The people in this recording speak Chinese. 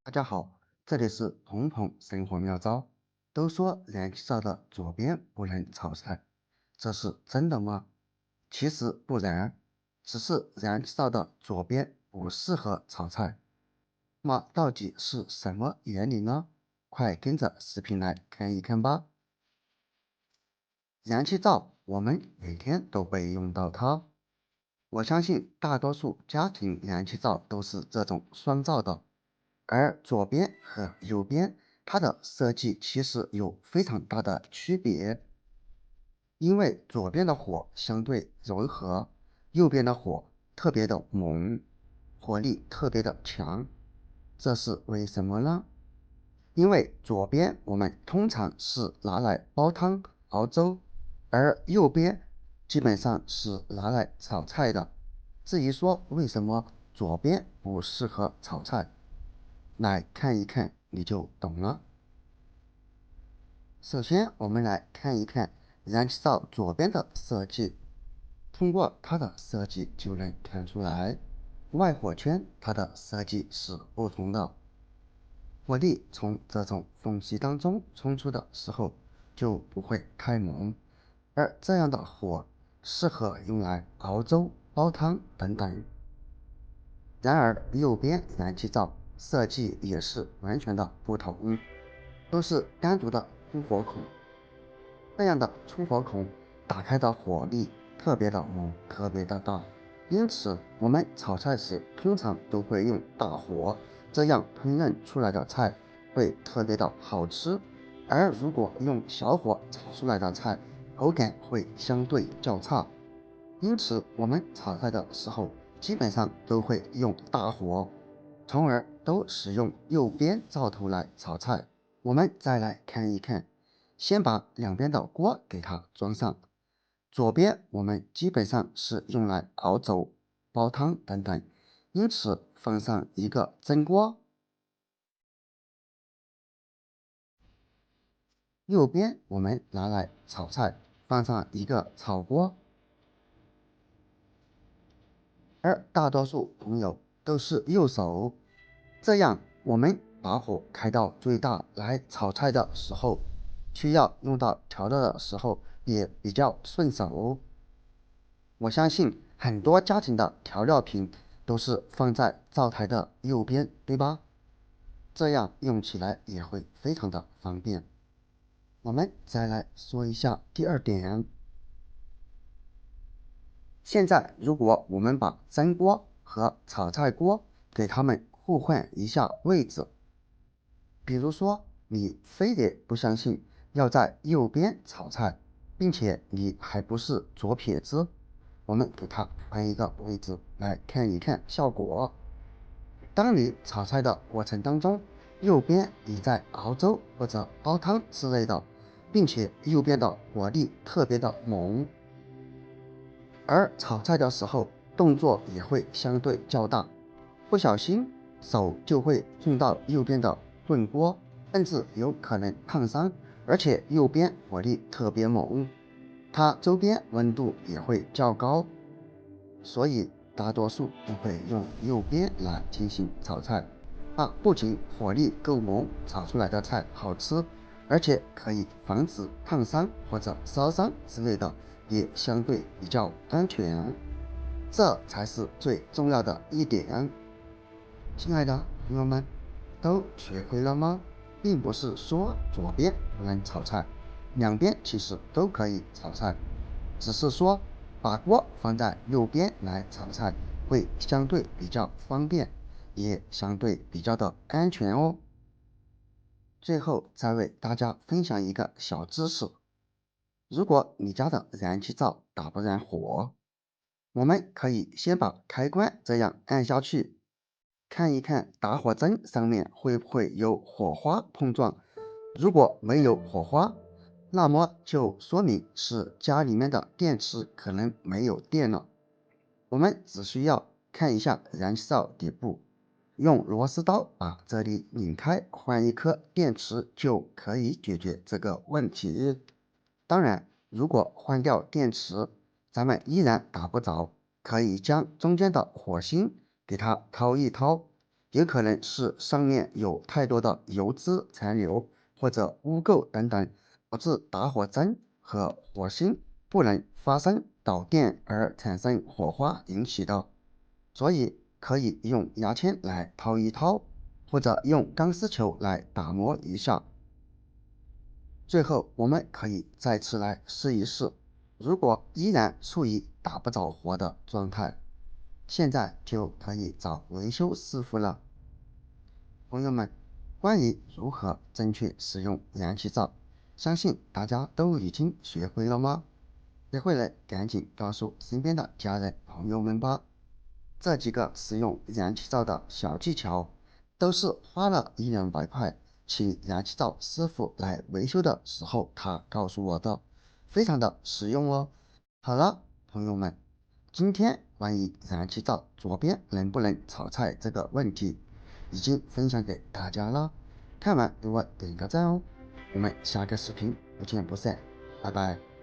大家好，这里是彤彤生活妙招。都说燃气灶的左边不能炒菜，这是真的吗？其实不然，只是燃气灶的左边不适合炒菜。那么到底是什么原理呢？快跟着视频来看一看吧。燃气灶我们每天都会用到它，我相信大多数家庭燃气灶都是这种双灶的。而左边和右边，它的设计其实有非常大的区别，因为左边的火相对柔和，右边的火特别的猛，火力特别的强。这是为什么呢？因为左边我们通常是拿来煲汤、熬粥，而右边基本上是拿来炒菜的。至于说为什么左边不适合炒菜，来看一看你就懂了。首先，我们来看一看燃气灶左边的设计。通过它的设计就能看出来，外火圈它的设计是不同的。火力从这种缝隙当中冲出的时候就不会太猛，而这样的火适合用来熬粥、煲汤等等。然而，右边燃气灶设计也是完全的不同，都是单独的出火孔。这样的出火孔打开的火力特别的猛，特别的大，因此我们炒菜时通常都会用大火，这样烹饪出来的菜会特别的好吃。而如果用小火炒出来的菜，口感会相对较差。因此我们炒菜的时候基本上都会用大火，从而都使用右边灶头来炒菜。我们再来看一看，先把两边的锅给它装上。左边我们基本上是用来熬粥、煲汤等等，因此放上一个蒸锅。右边我们拿来炒菜，放上一个炒锅。而大多数朋友都是右手，这样我们把火开到最大来炒菜的时候，需要用到调料的时候也比较顺手。我相信很多家庭的调料品都是放在灶台的右边，对吧？这样用起来也会非常的方便。我们再来说一下第二点。现在，如果我们把蒸锅和炒菜锅给它们互换一下位置，比如说你非得不相信要在右边炒菜，并且你还不是左撇子，我们给它换一个位置来看一看效果。当你炒菜的过程当中，右边你在熬粥或者煲汤之类的，并且右边的火力特别的猛，而炒菜的时候动作也会相对较大，不小心手就会碰到右边的炖锅，甚至有可能烫伤，而且右边火力特别猛，它周边温度也会较高，所以大多数都会用右边来进行炒菜。它不仅火力够猛，炒出来的菜好吃，而且可以防止烫伤或者烧伤之类的，也相对比较安全。这才是最重要的一点。亲爱的朋友们，都学会了吗？并不是说左边不能炒菜，两边其实都可以炒菜，只是说把锅放在右边来炒菜会相对比较方便，也相对比较的安全哦。最后再为大家分享一个小知识：如果你家的燃气灶打不燃火，我们可以先把开关这样按下去，看一看打火针上面会不会有火花碰撞。如果没有火花，那么就说明是家里面的电池可能没有电了。我们只需要看一下燃气灶底部，用螺丝刀把这里拧开，换一颗电池就可以解决这个问题。当然，如果换掉电池，咱们依然打不着，可以将中间的火星给它掏一掏，也可能是上面有太多的油脂残留或者污垢等等，导致打火针和火星不能发生导电而产生火花引起的。所以可以用牙签来掏一掏，或者用钢丝球来打磨一下。最后我们可以再次来试一试，如果依然处于打不着火的状态，现在就可以找维修师傅了。朋友们，关于如何正确使用燃气灶，相信大家都已经学会了吗？学会了赶紧告诉身边的家人朋友们吧。这几个使用燃气灶的小技巧，都是花了100-200块请燃气灶师傅来维修的时候他告诉我的，非常的实用哦。好了，朋友们，今天关于燃气灶左边能不能炒菜这个问题已经分享给大家了，看完给我点个赞哦。我们下个视频不见不散，拜拜。